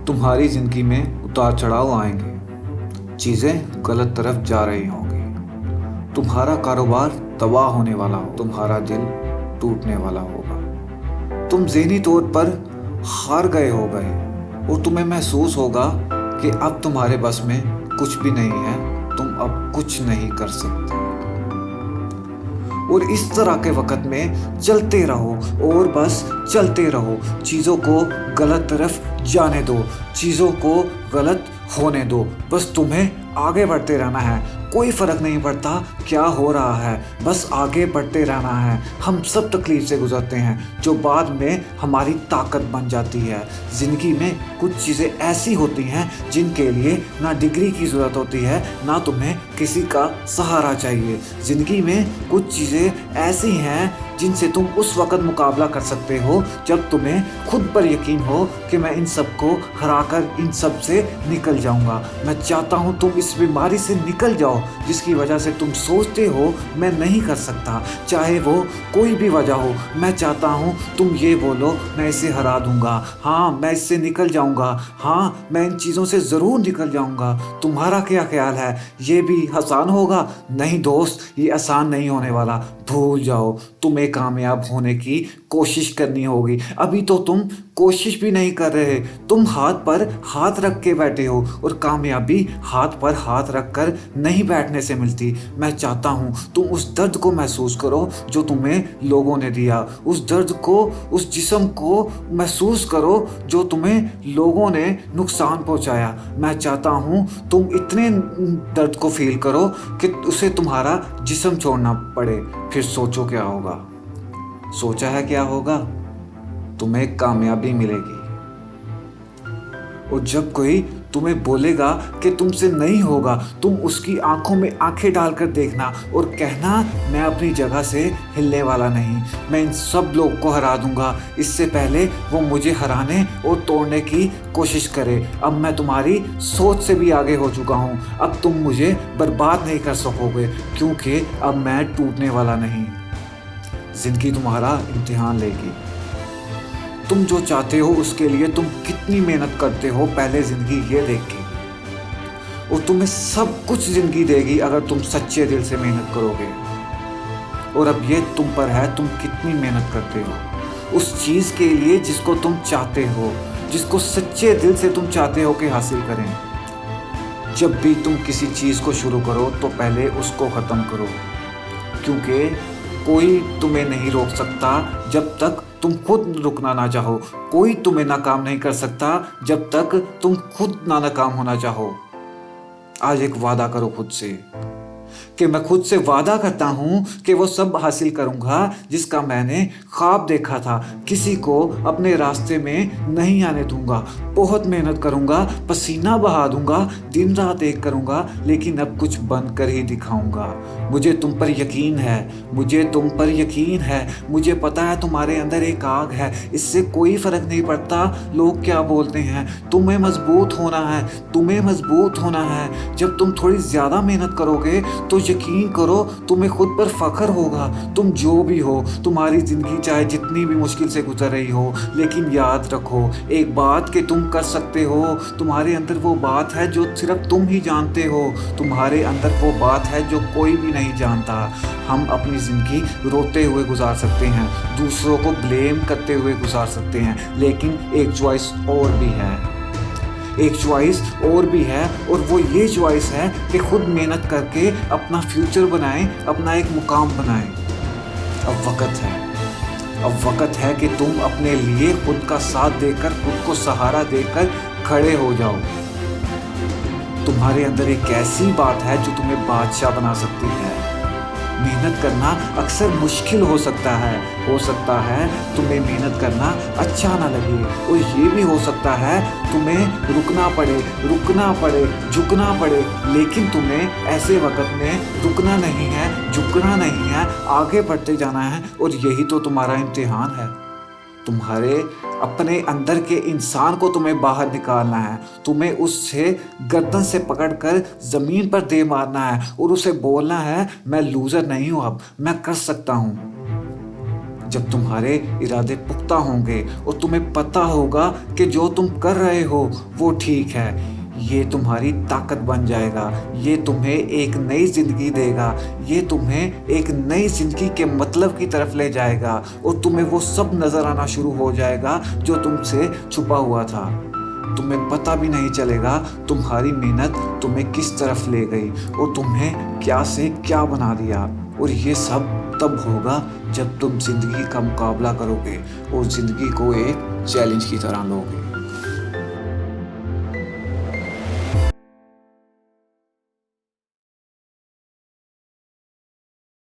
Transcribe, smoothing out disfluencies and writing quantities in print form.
तुम्हारी ज़िंदगी में उतार चढ़ाव आएंगे, चीज़ें गलत तरफ जा रही होंगी, तुम्हारा कारोबार तबाह होने वाला हो, तुम्हारा दिल टूटने वाला होगा, तुम ज़हनी तौर पर हार गए हो गए और तुम्हें महसूस होगा कि अब तुम्हारे बस में कुछ भी नहीं है, तुम अब कुछ नहीं कर सकते। और इस तरह के वक्त में चलते रहो और बस चलते रहो, चीज़ों को गलत तरफ जाने दो, चीज़ों को गलत होने दो, बस तुम्हें आगे बढ़ते रहना है। कोई फ़र्क नहीं पड़ता क्या हो रहा है, बस आगे बढ़ते रहना है। हम सब तकलीफ़ से गुजरते हैं जो बाद में हमारी ताकत बन जाती है। ज़िंदगी में कुछ चीज़ें ऐसी होती हैं जिनके लिए ना डिग्री की ज़रूरत होती है, ना तुम्हें किसी का सहारा चाहिए। ज़िंदगी में कुछ चीज़ें ऐसी हैं जिनसे तुम उस वक़्त मुकाबला कर सकते हो जब तुम्हें खुद पर यकीन हो कि मैं इन सब को हराकर इन सब से निकल जाऊंगा। मैं चाहता हूं तुम इस बीमारी से निकल जाओ जिसकी वजह से तुम सोचते हो मैं नहीं कर सकता, चाहे वो कोई भी वजह हो। मैं चाहता हूं तुम ये बोलो मैं इसे हरा दूंगा, हाँ मैं इससे निकल जाऊंगा, हाँ मैं इन चीज़ों से ज़रूर निकल जाऊंगा। तुम्हारा क्या ख्याल है, ये भी आसान होगा? नहीं दोस्त, ये आसान नहीं होने वाला। भूल जाओ, तुम्हें कामयाब होने की कोशिश करनी होगी। अभी तो तुम कोशिश भी नहीं कर रहे, तुम हाथ पर हाथ रख के बैठे हो और कामयाबी हाथ पर हाथ रख कर नहीं बैठने से मिलती। मैं चाहता हूँ तुम उस दर्द को महसूस करो जो तुम्हें लोगों ने दिया, उस दर्द को, उस जिस्म को महसूस करो जो तुम्हें लोगों ने नुकसान पहुँचाया। मैं चाहता हूँ तुम इतने दर्द को फील करो कि उसे तुम्हारा जिस्म छोड़ना पड़े। फिर सोचो क्या होगा। सोचा है क्या होगा? तुम्हें कामयाबी मिलेगी। और जब कोई तुम्हें बोलेगा कि तुमसे नहीं होगा, तुम उसकी आंखों में आंखें डालकर देखना और कहना मैं अपनी जगह से हिलने वाला नहीं, मैं इन सब लोगों को हरा दूंगा इससे पहले वो मुझे हराने और तोड़ने की कोशिश करे। अब मैं तुम्हारी सोच से भी आगे हो चुका हूँ, अब तुम मुझे बर्बाद नहीं कर सकोगे क्योंकि अब मैं टूटने वाला नहीं। ज़िंदगी तुम्हारा इम्तिहान लेगी। तुम जो चाहते हो उसके लिए तुम कितनी मेहनत करते हो पहले ज़िंदगी ये देखेगी, और तुम्हें सब कुछ ज़िंदगी देगी अगर तुम सच्चे दिल से मेहनत करोगे। और अब ये तुम पर है, तुम कितनी मेहनत करते हो उस चीज़ के लिए जिसको तुम चाहते हो, जिसको सच्चे दिल से तुम चाहते हो कि हासिल करें। जब भी तुम किसी चीज़ को शुरू करो तो पहले उसको ख़त्म करो, क्योंकि कोई तुम्हें नहीं रोक सकता जब तक तुम खुद रुकना ना चाहो। कोई तुम्हें नाकाम नहीं कर सकता जब तक तुम खुद ना नाकाम होना चाहो। आज एक वादा करो खुद से कि मैं खुद से वादा करता हूँ कि वो सब हासिल करूँगा जिसका मैंने ख्वाब देखा था। किसी को अपने रास्ते में नहीं आने दूंगा, बहुत मेहनत करूँगा, पसीना बहा दूंगा, दिन रात एक करूँगा, लेकिन अब कुछ बन कर ही दिखाऊँगा। मुझे तुम पर यकीन है, मुझे तुम पर यकीन है, मुझे पता है तुम्हारे अंदर एक आग है। इससे कोई फ़र्क नहीं पड़ता लोग क्या बोलते हैं। तुम्हें मजबूत होना है, तुम्हें मजबूत होना है। जब तुम थोड़ी ज़्यादा मेहनत करोगे तो यकीन करो तुम्हें खुद पर फख्र होगा। तुम जो भी हो, तुम्हारी ज़िंदगी चाहे जितनी भी मुश्किल से गुजर रही हो, लेकिन याद रखो एक बात कि तुम कर सकते हो। तुम्हारे अंदर वो बात है जो सिर्फ तुम ही जानते हो, तुम्हारे अंदर वो बात है जो कोई भी नहीं जानता। हम अपनी ज़िंदगी रोते हुए गुजार सकते हैं, दूसरों को ब्लेम करते हुए गुजार सकते हैं, लेकिन एक चॉइस और भी है, एक चॉइस और भी है, और वो ये चॉइस है कि खुद मेहनत करके अपना फ्यूचर बनाएं, अपना एक मुकाम बनाएं। अब वक्त है, अब वक्त है कि तुम अपने लिए खुद का साथ देकर, खुद को सहारा देकर खड़े हो जाओ। तुम्हारे अंदर एक ऐसी बात है जो तुम्हें बादशाह बना सकती है। मेहनत करना अक्सर मुश्किल हो सकता है तुम्हें मेहनत करना अच्छा ना लगे, और ये भी हो सकता है तुम्हें रुकना पड़े, झुकना पड़े, लेकिन तुम्हें ऐसे वक्त में रुकना नहीं है, झुकना नहीं है, आगे बढ़ते जाना है। और यही तो तुम्हारा इम्तिहान है। तुम्हारे अपने अंदर के इंसान को तुम्हें बाहर निकालना है, तुम्हें उससे गर्दन से पकड़कर ज़मीन पर दे मारना है और उसे बोलना है मैं लूज़र नहीं हूँ, अब मैं कर सकता हूँ। जब तुम्हारे इरादे पुख्ता होंगे और तुम्हें पता होगा कि जो तुम कर रहे हो वो ठीक है, ये तुम्हारी ताकत बन जाएगा। ये तुम्हें एक नई ज़िंदगी देगा। ये तुम्हें एक नई ज़िंदगी के मतलब की तरफ ले जाएगा और तुम्हें वो सब नज़र आना शुरू हो जाएगा जो तुमसे छुपा हुआ था। तुम्हें पता भी नहीं चलेगा तुम्हारी मेहनत तुम्हें किस तरफ ले गई और तुम्हें क्या से क्या बना दिया। और ये सब तब होगा जब तुम ज़िंदगी का मुकाबला करोगे और ज़िंदगी को एक चैलेंज की तरह लोगे।